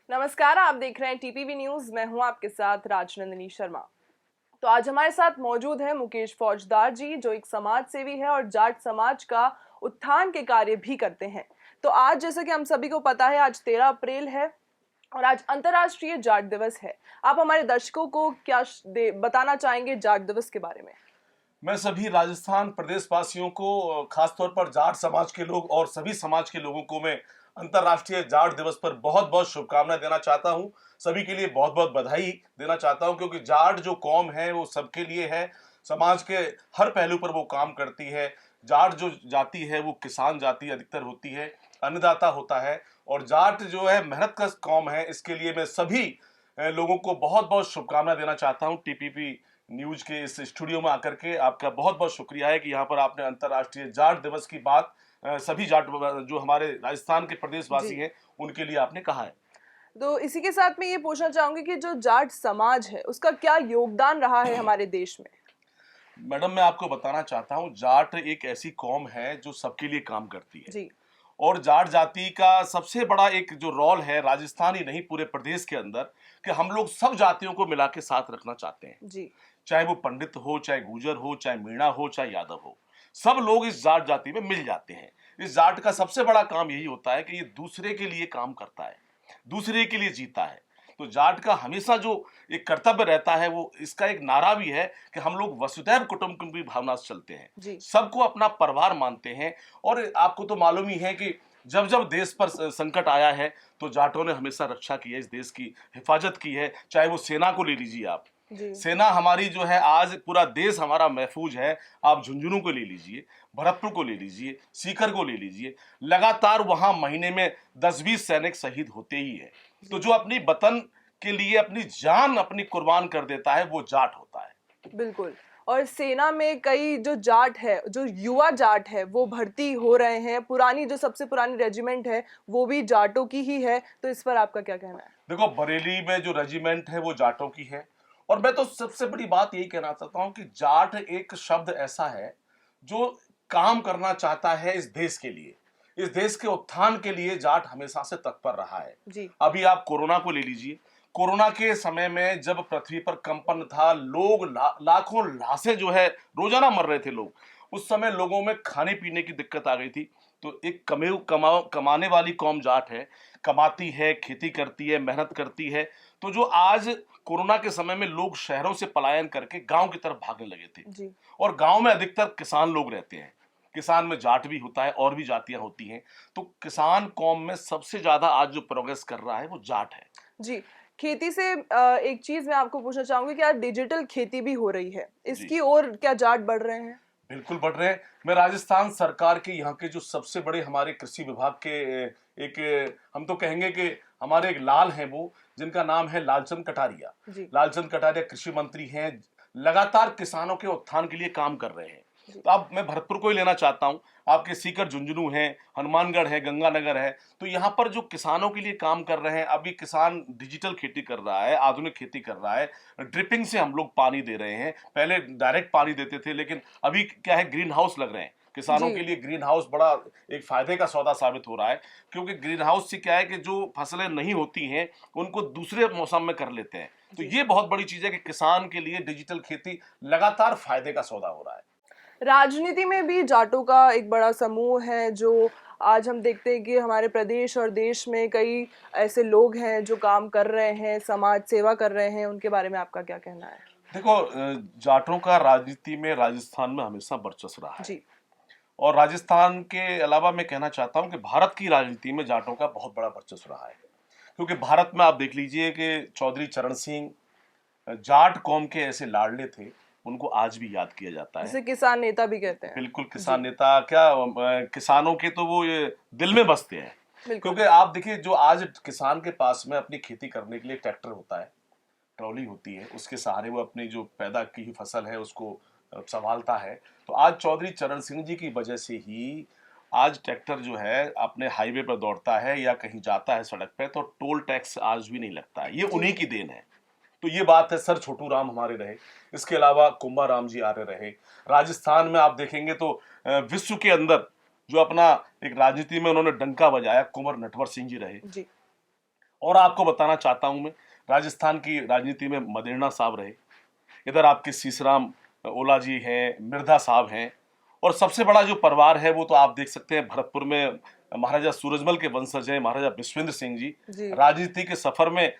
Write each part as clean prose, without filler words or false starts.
नमस्कार, आप देख रहे हैं टीपीवी न्यूज। मैं हूं आपके साथ राजनंदिनी शर्मा। तो आज हमारे साथ मौजूद है मुकेश फौजदार जी, जो एक समाज सेवी है और जाट समाज का उत्थान के कार्य भी करते हैं। तो आज जैसा कि हम सभी को पता है, आज 13 अप्रैल है और आज अंतर्राष्ट्रीय जाट दिवस है। आप हमारे दर्शकों को क्या बताना चाहेंगे जाट दिवस के बारे में? मैं सभी राजस्थान प्रदेश वासियों को, खासतौर पर जाट समाज के लोग और सभी समाज के लोगों को मैं अंतर्राष्ट्रीय जाट दिवस पर बहुत बहुत शुभकामनाएं देना चाहता हूं। सभी के लिए बहुत बहुत बधाई देना चाहता हूं, क्योंकि जाट जो कौम है वो सबके लिए है। समाज के हर पहलू पर वो काम करती है। जाट जो जाति है वो किसान जाति अधिकतर होती है, अन्नदाता होता है। और जाट जो है मेहनतकश कौम है। इसके लिए मैं सभी लोगों को बहुत बहुत शुभकामनाएं देना चाहता हूं। टीपीपी न्यूज के इस स्टूडियो में आकर के आपका बहुत बहुत शुक्रिया है कि यहाँ पर आपने अंतर्राष्ट्रीय जाट दिवस की बात सभी जाट जो हमारे राजस्थान के प्रदेशवासी जी, हैं उनके लिए आपने कहा है। तो इसी के साथ मैं ये पूछना चाहूंगी कि जो जाट समाज है उसका क्या योगदान रहा है हमारे देश में? मैडम, मैं आपको बताना चाहता हूँ, जाट एक ऐसी कौम है जो सबके लिए काम करती है। जी। और जाट जाति का सबसे बड़ा एक जो रोल है, राजस्थान ही नहीं पूरे प्रदेश के अंदर, कि हम लोग सब जातियों को मिला के साथ रखना चाहते हैं। जी। चाहे वो पंडित हो, चाहे गुजर हो, चाहे मीणा हो, चाहे यादव हो, सब लोग इस जाट जाति में मिल जाते हैं। इस जाट का सबसे बड़ा काम यही होता है कि ये दूसरे के लिए काम करता है, दूसरे के लिए जीता है। तो जाट का हमेशा जो एक कर्तव्य रहता है, वो इसका एक नारा भी है कि हम लोग वसुधैव कुटुंबकम की भावना से चलते हैं, जी। सबको अपना परिवार मानते हैं। और आपको तो मालूम ही है कि जब जब देश पर संकट आया है तो जाटों ने हमेशा रक्षा की है, इस देश की हिफाजत की है। चाहे वो सेना को ले लीजिए आप, जी। सेना हमारी जो है, आज पूरा देश हमारा महफूज है। आप झुंझुनू को ले लीजिए, भरतपुर को ले लीजिए, सीकर को ले लीजिए, लगातार वहां महीने में 10-20 सैनिक शहीद होते ही है। तो जी। जो अपनी वतन के लिए अपनी जान अपनी कुर्बान कर देता है वो जाट होता है। बिल्कुल। और सेना में कई जो जाट है, जो युवा जाट है, वो भर्ती हो रहे हैं। पुरानी जो सबसे पुरानी रेजिमेंट है वो भी जाटों की ही है। तो इस पर आपका क्या कहना है? देखो, बरेली में जो रेजिमेंट है वो जाटों की है। और मैं तो सबसे बड़ी बात यही कहना चाहता हूं कि जाट एक शब्द ऐसा है जो काम करना चाहता है इस देश के लिए, इस देश के उत्थान के लिए। जाट हमेशा से तत्पर रहा है। जी। अभी आप कोरोना को ले लीजिए। कोरोना के समय में जब पृथ्वी पर कंपन था, लोग लाखों लाशें जो है रोजाना मर रहे थे लोग, उस समय लोगों में खाने पीने की दिक्कत आ गई थी। तो एक कमाने वाली कौम जाट है, कमाती है, खेती करती है, मेहनत करती है। तो जो आज कोरोना के समय में लोग शहरों से पलायन करके गांव की तरफ भागने लगे थे, जी। और गांव में अधिकतर किसान लोग रहते हैं। किसान में जाट भी होता है और भी जातियां होती हैं। तो किसान कौम में सबसे ज्यादा आज जो प्रोग्रेस कर रहा है वो जाट है। जी। खेती से एक चीज मैं आपको पूछना चाहूंगी कि आज डिजिटल खेती भी हो रही है, जी, इसकी ओर क्या जाट बढ़ रहे हैं? बिल्कुल बढ़ रहे हैं। मैं राजस्थान सरकार के यहाँ के जो सबसे बड़े हमारे कृषि विभाग के एक, हम तो कहेंगे कि हमारे एक लाल हैं वो, जिनका नाम है लालचंद कटारिया। जी। लालचंद कटारिया कृषि मंत्री हैं, लगातार किसानों के उत्थान के लिए काम कर रहे हैं। जी। तो अब मैं भरतपुर को ही लेना चाहता हूँ। आपके सीकर झुंझुनू है, हनुमानगढ़ है, गंगानगर है। तो यहाँ पर जो किसानों के लिए काम कर रहे हैं, अभी किसान डिजिटल खेती कर रहा है, आधुनिक खेती कर रहा है। ड्रिपिंग से हम लोग पानी दे रहे हैं, पहले डायरेक्ट पानी देते थे, लेकिन अभी क्या है, ग्रीन हाउस लग रहे हैं। किसानों जी। के लिए ग्रीन हाउस बड़ा एक फायदे का सौदा साबित हो रहा है। क्योंकि ग्रीन हाउस से क्या है कि जो फसलें नहीं होती हैं उनको दूसरे मौसम में कर लेते हैं। तो जी। ये बहुत बड़ी चीज है कि किसान के लिए डिजिटल खेती लगातार फायदे का सौदा हो रहा है। राजनीति में भी जाटों का एक बड़ा समूह है, जो आज हम देखते हैं कि हमारे प्रदेश और देश में कई ऐसे लोग हैं जो काम कर रहे हैं, समाज सेवा कर रहे हैं। उनके बारे में आपका क्या कहना है? देखो, जाटों का राजनीति में राजस्थान में हमेशा वर्चस्व रहा है। जी। और राजस्थान के अलावा मैं कहना चाहता हूं कि भारत की राजनीति में जाटों का बहुत बड़ा वर्चस्व रहा है। क्योंकि भारत में आप देख लीजिए कि चौधरी चरण सिंह जाट कौम के ऐसे लाडले थे, उनको आज भी याद किया जाता है। जिसे किसान नेता भी कहते हैं। बिल्कुल, किसान जी। नेता क्या, किसानों के तो वो ये दिल में बसते हैं। बिल्कुल। क्योंकि आप देखिए, जो आज किसान के पास में अपनी खेती करने के लिए ट्रैक्टर होता है, ट्रॉली होती है, उसके सहारे वो अपनी जो पैदा की हुई फसल है उसको संभालता है। तो आज चौधरी चरण सिंह जी की वजह से ही आज ट्रैक्टर जो है अपने हाईवे पर दौड़ता है या कहीं जाता है सड़क पे, तो टोल टैक्स आज भी नहीं लगता है। ये जी। उन्हीं की देन है। तो ये बात है, सर छोटू राम हमारे रहे, इसके अलावा कुंभा राम जी आर्य रहे। राजस्थान में आप देखेंगे तो विश्व के अंदर जो अपना एक राजनीति में उन्होंने डंका बजाया, कुंवर नटवर सिंह जी रहे। जी। और आपको बताना चाहता हूं मैं, राजस्थान की राजनीति में मदेरणा साहब रहे, इधर आपके सीसराम ओला जी हैं, मिर्धा साहब हैं, और सबसे बड़ा जो परिवार है वो तो आप देख सकते हैं भरतपुर में महाराजा सूरजमल के वंशज हैं, महाराजा विश्वेंद्र सिंह जी। जी। राजनीति के सफर में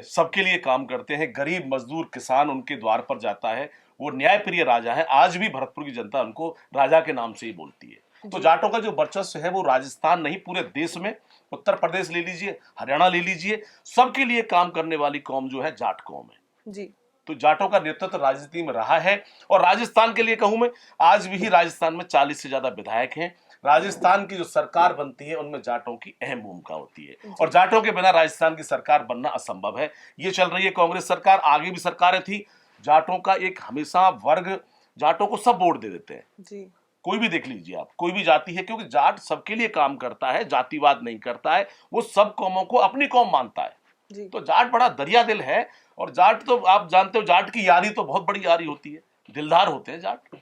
सबके लिए काम करते हैं, गरीब मजदूर किसान उनके द्वार पर जाता है, वो न्यायप्रिय राजा है। आज भी भरतपुर की जनता उनको राजा के नाम से ही बोलती है। तो जी। जाटों का जो वर्चस्व है वो राजस्थान नहीं पूरे देश में, उत्तर प्रदेश ले लीजिए, हरियाणा ले लीजिए, सबके लिए काम करने वाली कौम जो है जाट कौम है। जी। तो जाटों का नेतृत्व राजनीति में रहा है, और राजस्थान के लिए कहूं मैं, आज भी राजस्थान में 40 से ज्यादा विधायक हैं। राजस्थान की जो सरकार बनती है उनमें जाटों की अहम भूमिका होती है, और जाटों के बिना राजस्थान की सरकार बनना असंभव है। ये चल रही है कांग्रेस सरकार, आगे भी सरकारें थी, जाटों का एक हमेशा वर्ग, जाटों को सब वोट दे देते हैं। जी। कोई भी देख लीजिए आप, कोई भी जाति है, क्योंकि जाट सबके लिए काम करता है, जातिवाद नहीं करता है, वो सब कौमों को अपनी कौम मानता है। जी। तो जाट बड़ा दरिया दिल है, और जाट तो आप जानते हो, जाट की यारी तो बहुत बड़ी यारी होती है, दिलदार होते हैं जाट।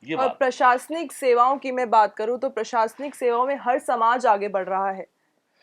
ये और बात। प्रशासनिक सेवाओं की मैं बात करूं तो प्रशासनिक सेवाओं में हर समाज आगे बढ़ रहा है,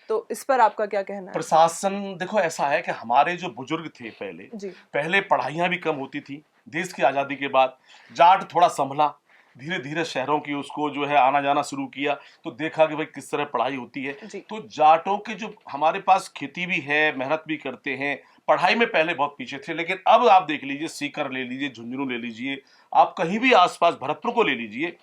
तो इस पर आपका क्या कहना है? प्रशासन देखो ऐसा है कि हमारे जो बुजुर्ग थे जी। पहले पढ़ाइयां भी कम होती थी। देश की आजादी के बाद जाट थोड़ा संभला, धीरे धीरे शहरों की उसको जो है आना जाना शुरू किया, तो देखा कि भाई किस तरह पढ़ाई होती है। जी। तो जाटों के जो हमारे पास खेती भी है, मेहनत भी करते हैं, पढ़ाई में पहले बहुत पीछे थे, लेकिन अब आप देख लीजिए, सीकर ले लीजिए, झुंझुनू ले लीजिए, आप कहीं भी आसपास भरतपुर को ले लीजिए,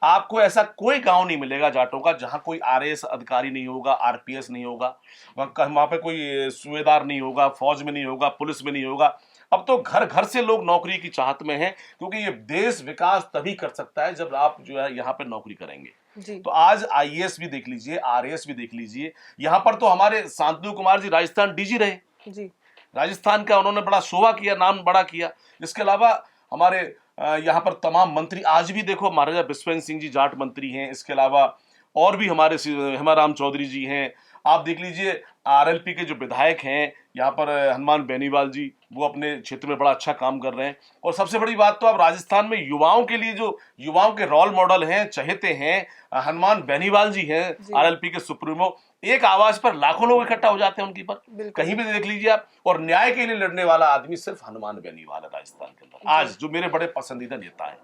आपको ऐसा कोई गांव नहीं मिलेगा जाटों का जहां कोई आरएएस अधिकारी नहीं होगा, आरपीएस नहीं होगा, वहां पे कोई सूबेदार नहीं होगा, फौज में नहीं होगा, पुलिस में नहीं होगा। अब तो घर घर से लोग नौकरी की चाहत में हैं, क्योंकि ये देश विकास तभी कर सकता है जब आप जो है यहाँ पे नौकरी करेंगे। जी। तो आज आईएएस भी देख लीजिए, आरएएस भी देख लीजिए, यहाँ पर तो हमारे शांतनु कुमार जी राजस्थान डीजी रहे। जी। राजस्थान का उन्होंने बड़ा शोभा किया, नाम बड़ा किया। इसके अलावा हमारे यहाँ पर तमाम मंत्री आज भी देखो, महाराजा विश्वेंद्र सिंह जी जाट मंत्री हैं, इसके अलावा और भी हमारे हेमाराम चौधरी जी हैं। आप देख लीजिए आरएलपी के जो विधायक हैं यहाँ पर, हनुमान बेनीवाल जी, वो अपने क्षेत्र में बड़ा अच्छा काम कर रहे हैं। और सबसे बड़ी बात तो अब राजस्थान में युवाओं के लिए जो युवाओं के रोल मॉडल हैं, चहेते हैं, हनुमान बेनीवाल जी हैं, आरएलपी के सुप्रीमो। एक आवाज पर लाखों लोग इकट्ठा हो जाते हैं उनकी पर, कहीं भी देख लीजिए आप। और न्याय के लिए लड़ने वाला आदमी सिर्फ हनुमान बेनीवाल है राजस्थान के अंदर आज, जो मेरे बड़े पसंदीदा नेता है।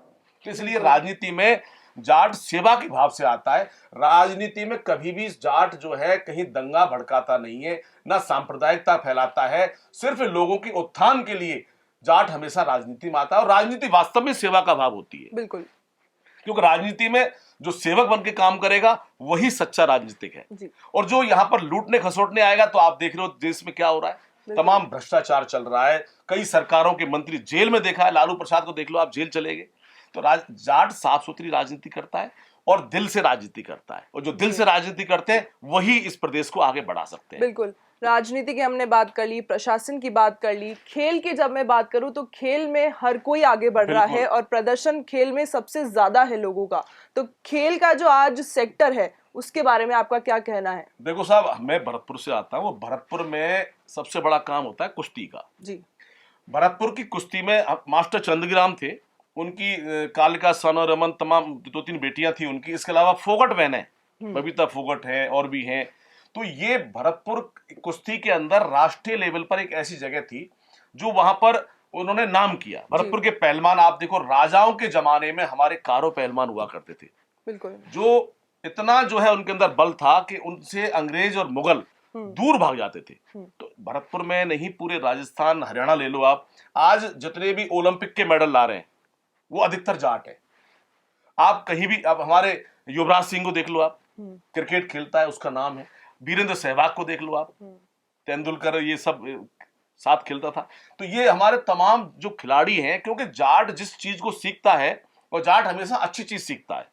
तो इसलिए राजनीति में जाट सेवा के भाव से आता है। राजनीति में कभी भी जाट जो है कहीं दंगा भड़काता नहीं है, ना सांप्रदायिकता फैलाता है, सिर्फ लोगों के उत्थान के लिए जाट हमेशा राजनीति में आता है। और राजनीति वास्तव में सेवा का भाव होती है, बिल्कुल, क्योंकि राजनीति में जो सेवक बन के काम करेगा वही सच्चा राजनीतिक है। जी। और जो यहाँ पर लूटने खसोटने आएगा, तो आप देख रहे हो देश में क्या हो रहा है, तमाम भ्रष्टाचार चल रहा है, कई सरकारों के मंत्री जेल में देखा है, लालू प्रसाद को देख लो आप, जेल चले गए। तो जाट साफ सुथरी राजनीति करता है और दिल से राजनीति करता है, और जो दिल से राजनीति करते हैं वही इस प्रदेश को आगे बढ़ा सकते हैं। बिल्कुल, राजनीति की हमने बात कर ली, प्रशासन की बात कर ली, खेल की जब मैं बात करूं तो खेल में हर कोई आगे बढ़ रहा है और प्रदर्शन खेल में सबसे ज्यादा है लोगों का। तो खेल का जो आज सेक्टर है उसके बारे में आपका क्या कहना है? देखो साहब, मैं भरतपुर से आता हूँ, भरतपुर में सबसे बड़ा काम होता है कुश्ती का। जी। भरतपुर की कुश्ती में मास्टर चंद्रग्राम थे, उनकी कालिका, सनो, रमन, तमाम 2-3 बेटियां थी उनकी। इसके अलावा फोगट बहन है, बबीता फोगट है, और भी हैं। तो ये भरतपुर कुश्ती के अंदर राष्ट्रीय लेवल पर एक ऐसी जगह थी जो वहां पर उन्होंने नाम किया। भरतपुर के पहलवान आप देखो, राजाओं के जमाने में हमारे कारो पहलवान हुआ करते थे, बिल्कुल, जो इतना जो है उनके अंदर बल था कि उनसे अंग्रेज और मुगल दूर भाग जाते थे। तो भरतपुर में नहीं, पूरे राजस्थान, हरियाणा ले लो आप, आज जितने भी ओलंपिक के मेडल ला रहे हैं वो अधिकतर जाट है। आप कहीं भी, अब हमारे युवराज सिंह को देख लो आप, क्रिकेट खेलता है, उसका नाम है। वीरेंद्र सहवाग को देख लो आप, तेंदुलकर, ये सब साथ खेलता था। तो ये हमारे तमाम जो खिलाड़ी हैं, क्योंकि जाट जिस चीज को सीखता है, और जाट हमेशा अच्छी चीज सीखता है,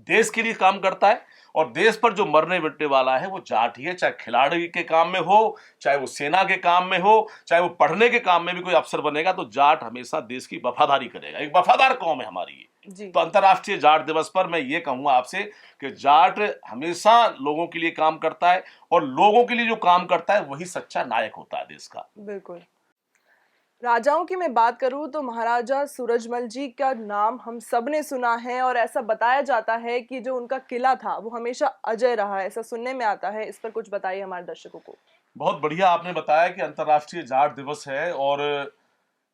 देश के लिए काम करता है, और देश पर जो मरने मिटने वाला है वो जाट ही है। चाहे खिलाड़ी के काम में हो, चाहे वो सेना के काम में हो, चाहे वो पढ़ने के काम में भी कोई अफसर बनेगा, तो जाट हमेशा देश की वफादारी करेगा। एक वफादार कौम है हमारी ये। तो अंतर्राष्ट्रीय जाट दिवस पर मैं ये कहूंगा आपसे कि जाट हमेशा लोगों के लिए काम करता है, और लोगों के लिए जो काम करता है वही सच्चा नायक होता है देश का। बिल्कुल। राजाओं की मैं बात करूं तो महाराजा सूरजमल जी का नाम हम सब ने सुना है, और ऐसा बताया जाता है कि जो उनका किला था वो हमेशा अजय रहा है, ऐसा सुनने में आता है। इस पर कुछ बताइए हमारे दर्शकों को। बहुत बढ़िया आपने बताया कि अंतर्राष्ट्रीय जाट दिवस है और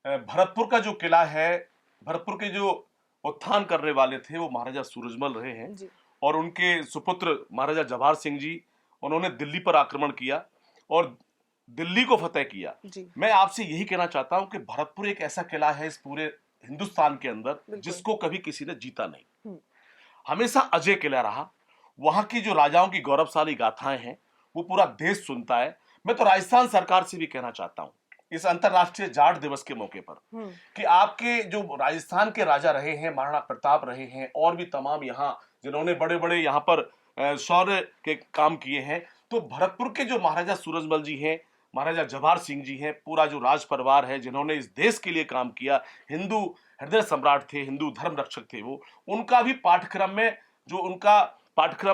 भरतपुर का जो किला है, भरतपुर के जो उत्थान करने वाले थे वो महाराजा सूरजमल रहे हैं जी। और उनके सुपुत्र महाराजा जवाहर सिंह जी, उन्होंने दिल्ली पर आक्रमण किया और दिल्ली को फतेह किया। जी। मैं आपसे यही कहना चाहता हूं कि भरतपुर एक ऐसा किला है इस पूरे हिंदुस्तान के अंदर बिल्कुल। जिसको कभी किसी ने जीता नहीं, हम्म। हमेशा अजय किला रहा। वहां की जो राजाओं की गौरवशाली गाथाएं हैं वो पूरा देश सुनता है। मैं तो राजस्थान सरकार से भी कहना चाहता हूं इस अंतर्राष्ट्रीय जाट दिवस के मौके पर कि आपके जो राजस्थान के राजा रहे हैं, महाराणा प्रताप रहे हैं और भी तमाम यहाँ जिन्होंने बड़े बड़े यहाँ पर शौर्य के काम किए हैं, तो भरतपुर के जो महाराजा सूरजमल जी हैं, महाराजा जवाहर सिंह जी हैं, पूरा जो राज परिवार है जिन्होंने इस देश के लिए काम किया, हिंदू हृदय सम्राट थे, हिंदू धर्म रक्षक थे वो, उनका भी पाठ्यक्रम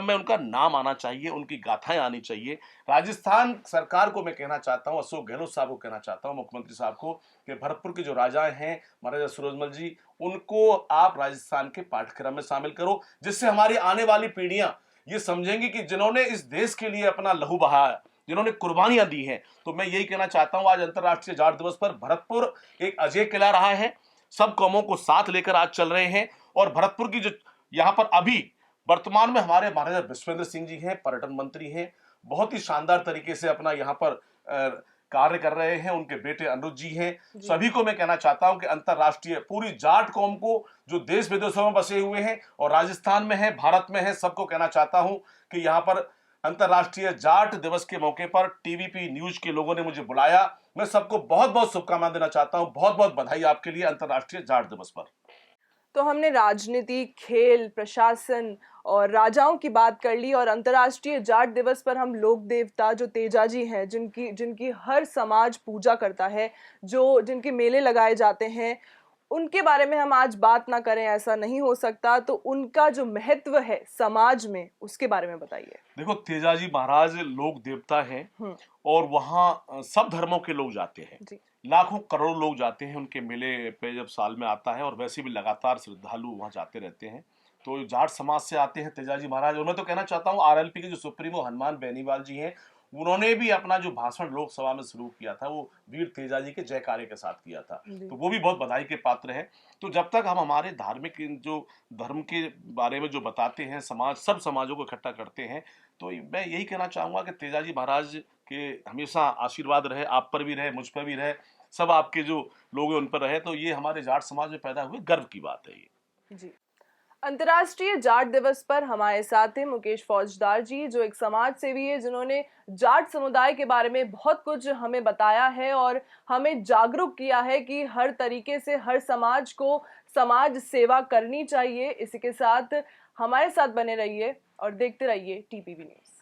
में उनका नाम आना चाहिए, उनकी गाथाएं आनी चाहिए। राजस्थान सरकार को मैं कहना चाहता हूं, अशोक गहलोत साहब को कहना चाहता हूं, मुख्यमंत्री साहब को, कि भरतपुर के जो राजाएं हैं महाराजा सूरजमल जी, उनको आप राजस्थान के पाठ्यक्रम में शामिल करो, जिससे हमारी आने वाली पीढ़ियां ये समझेंगी कि जिन्होंने इस देश के लिए अपना लहू बहाया, जिन्होंने कुर्बानियां दी हैं। तो मैं यही कहना चाहता हूं आज अंतर्राष्ट्रीय जाट दिवस पर भरतपुर एक अजय किला रहा है, सब कौमों को साथ लेकर आज चल रहे हैं और भरतपुर की जो यहाँ पर अभी वर्तमान में हमारे महाराजा विश्वेंद्र सिंह जी हैं, पर्यटन मंत्री हैं, बहुत ही शानदार तरीके से अपना यहाँ पर कार्य कर रहे हैं। उनके बेटे अनुज जी हैं। सभी को मैं कहना चाहता हूं कि अंतर्राष्ट्रीय पूरी जाट कौम को जो देश विदेशों में बसे हुए हैं और राजस्थान में है, भारत में है, सबको कहना चाहता हूं कि यहाँ पर अंतर्राष्ट्रीय जाट दिवस के मौके पर टीवीपी न्यूज के लोगों ने मुझे बुलाया। मैं सबको बहुत बहुत शुभकामनाएं देना चाहता हूं। बहुत बहुत बधाई आपके लिए अंतर्राष्ट्रीय जाट दिवस पर। तो हमने राजनीति, खेल, प्रशासन और राजाओं की बात कर ली और अंतर्राष्ट्रीय जाट दिवस पर हम लोक देवता जो तेजाजी हैं, जिनकी हर समाज पूजा करता है, जिनके मेले लगाए जाते हैं, उनके बारे में हम आज बात ना करें ऐसा नहीं हो सकता। तो उनका जो महत्व है समाज में, उसके बारे में बताइए। देखो, तेजाजी महाराज लोक देवता हैं और वहाँ सब धर्मों के लोग जाते हैं, लाखों करोड़ों लोग जाते हैं उनके मेले पे जब साल में आता है, और वैसे भी लगातार श्रद्धालु वहाँ जाते रहते हैं। तो जाट समाज से आते हैं तेजाजी महाराज। और मैं तो कहना चाहता हूँ आरएलपी के जो सुप्रीमो हनुमान बेनीवाल जी हैं, उन्होंने भी अपना जो भाषण लोकसभा में शुरू किया था वो वीर तेजाजी के जयकारे के साथ किया था, तो वो भी बहुत बधाई के पात्र है। तो जब तक हम हमारे धार्मिक जो धर्म के बारे में जो बताते हैं, समाज सब समाजों को इकट्ठा करते हैं, तो मैं यही कहना चाहूंगा कि तेजाजी महाराज के हमेशा आशीर्वाद रहे, आप पर भी रहे, मुझ पर भी रहे, सब आपके जो लोग हैं उन पर रहे। तो ये हमारे जाट समाज में पैदा हुए गर्व की बात है ये जी। अंतर्राष्ट्रीय जाट दिवस पर हमारे साथ थे मुकेश फौजदार जी, जो एक समाज सेवी है, जिन्होंने जाट समुदाय के बारे में बहुत कुछ हमें बताया है और हमें जागरूक किया है कि हर तरीके से हर समाज को समाज सेवा करनी चाहिए। इसी के साथ हमारे साथ बने रहिए और देखते रहिए टीपीवी न्यूज़।